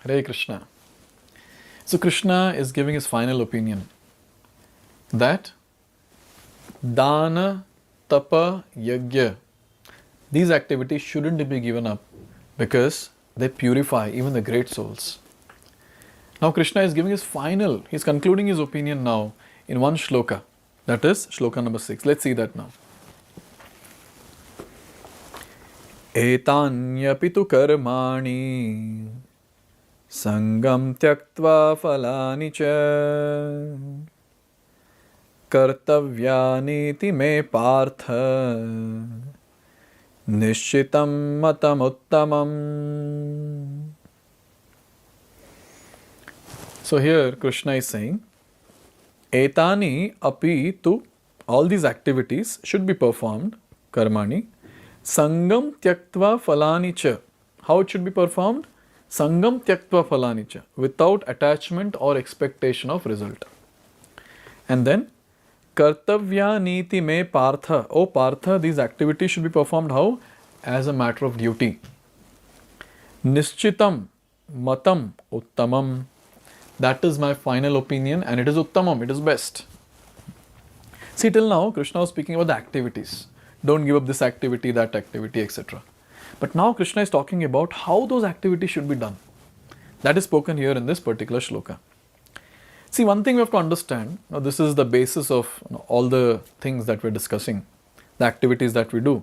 Hare Krishna. So Krishna is giving his final opinion that dana, tapa, yajna, these activities shouldn't be given up because they purify even the great souls. Now Krishna is giving his final, he's concluding his opinion now in one shloka. That is shloka number 6. Let's see that now. Etanyapi tu karmani sangam tyaktva falani cha kartavyani me partha nishchitam matam uttamam. So here Krishna is saying, Etani api tu, all these activities should be performed, karmani, sangam tyaktva falani cha. How it should be performed? Sangam tyaktva falani cha, without attachment or expectation of result. And then, kartavya niti me partha. Oh partha, these activities should be performed how? As a matter of duty. Nishchitam matam uttamam. That is my final opinion and it is uttamam, it is best. See, till now Krishna was speaking about the activities. Don't give up this activity, that activity, etc. But now Krishna is talking about how those activities should be done. That is spoken here in this particular shloka. See, one thing we have to understand, now this is the basis of all the things that we're discussing, the activities that we do.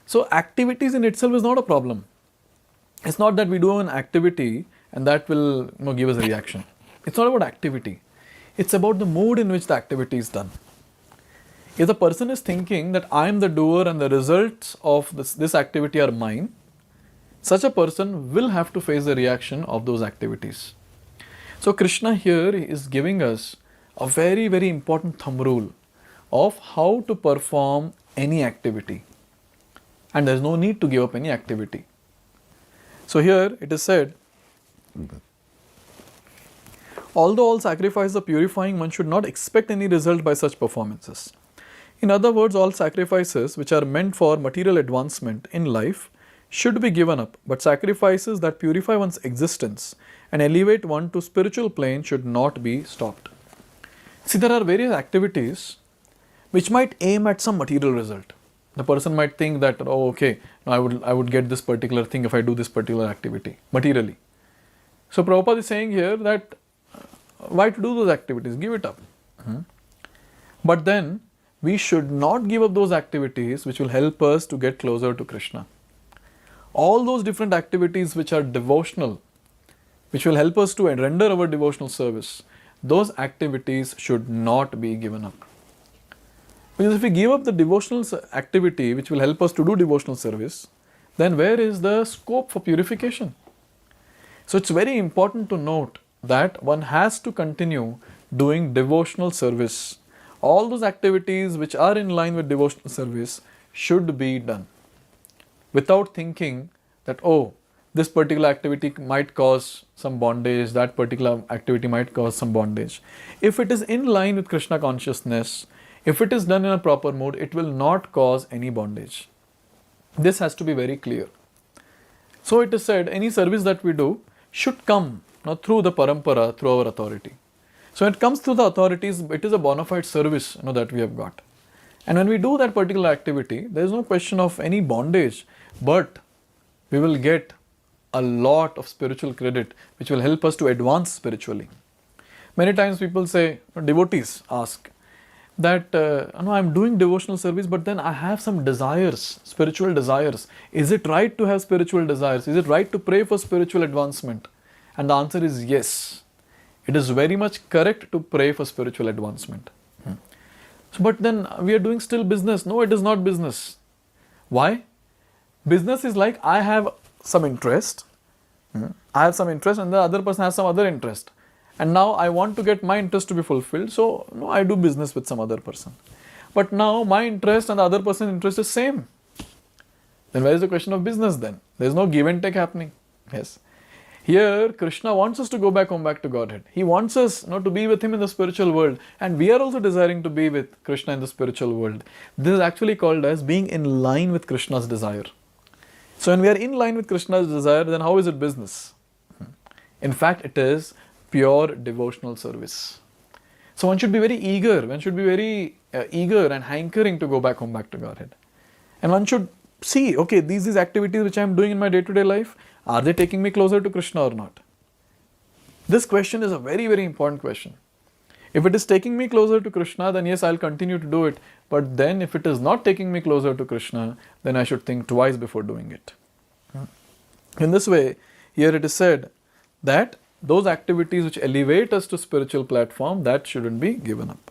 So activities in itself is not a problem. It's not that we do an activity and that will give us a reaction. It's not about activity. It's about the mood in which the activity is done. If the person is thinking that I am the doer and the results of this activity are mine, such a person will have to face the reaction of those activities. So Krishna here is giving us a very, very important thumb rule of how to perform any activity. And there is no need to give up any activity. So here it is said, although all sacrifices are purifying, one should not expect any result by such performances. In other words, all sacrifices which are meant for material advancement in life should be given up, but sacrifices that purify one's existence and elevate one to spiritual plane should not be stopped. See, there are various activities which might aim at some material result. The person might think that, oh, okay, I would get this particular thing if I do this particular activity materially. So Prabhupada is saying here that why to do those activities? Give it up. But then we should not give up those activities which will help us to get closer to Krishna. All those different activities which are devotional, which will help us to render our devotional service, those activities should not be given up. Because if we give up the devotional activity which will help us to do devotional service, then where is the scope for purification? So it's very important to note that one has to continue doing devotional service. All those activities which are in line with devotional service should be done without thinking that, oh, this particular activity might cause some bondage, that particular activity might cause some bondage. If it is in line with Krishna consciousness, if it is done in a proper mode, it will not cause any bondage. This has to be very clear. So it is said, any service that we do should come through the parampara, through our authority. So when it comes through the authorities, it is a bona fide service that we have got. And when we do that particular activity, there is no question of any bondage, but we will get a lot of spiritual credit which will help us to advance spiritually. Many times people say, devotees ask that, I am doing devotional service, but then I have some desires, spiritual desires. Is it right to have spiritual desires? Is it right to pray for spiritual advancement? And the answer is yes. It is very much correct to pray for spiritual advancement. So, but then we are doing still business. No, it is not business. Why? Business is like I have some interest. I have some interest and the other person has some other interest. And now I want to get my interest to be fulfilled. So, no, I do business with some other person. But now my interest and the other person's interest is same. Then where is the question of business then? There is no give and take happening. Yes. Here, Krishna wants us to go back home back to Godhead. He wants us to be with Him in the spiritual world. And we are also desiring to be with Krishna in the spiritual world. This is actually called as being in line with Krishna's desire. So when we are in line with Krishna's desire, then how is it business? In fact, it is pure devotional service. So one should be very eager, eager and hankering to go back home, back to Godhead. And one should see, okay, these activities which I am doing in my day-to-day life, are they taking me closer to Krishna or not? This question is a very, very important question. If it is taking me closer to Krishna, then yes, I'll continue to do it. But then if it is not taking me closer to Krishna, then I should think twice before doing it. In this way, here it is said that those activities which elevate us to spiritual platform, that shouldn't be given up.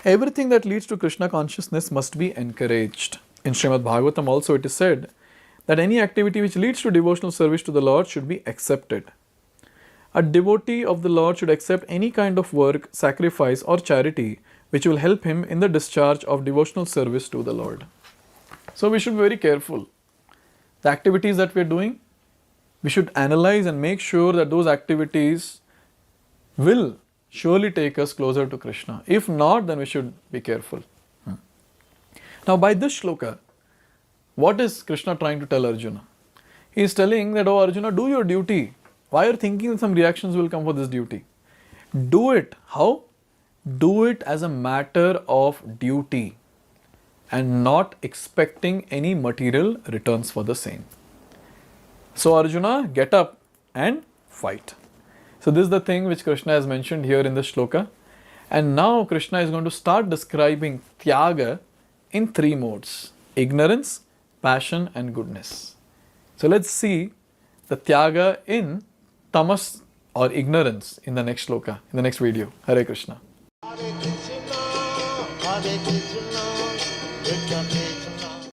Everything that leads to Krishna consciousness must be encouraged. In Srimad Bhagavatam also it is said that any activity which leads to devotional service to the Lord should be accepted. A devotee of the Lord should accept any kind of work, sacrifice or charity which will help him in the discharge of devotional service to the Lord. So we should be very careful. The activities that we are doing, we should analyze and make sure that those activities will surely take us closer to Krishna. If not, then we should be careful. Now by this shloka, what is Krishna trying to tell Arjuna? He is telling that, oh Arjuna, do your duty. Why are you thinking that some reactions will come for this duty? Do it. How? Do it as a matter of duty and not expecting any material returns for the same. So Arjuna, get up and fight. So this is the thing which Krishna has mentioned here in the shloka. And now Krishna is going to start describing Tyaga in three modes: ignorance, passion and goodness. So let's see the Tyaga in tamas or ignorance in the next shloka, in the next video. Hare Krishna. Hare Krishna, Hare Krishna, Krishna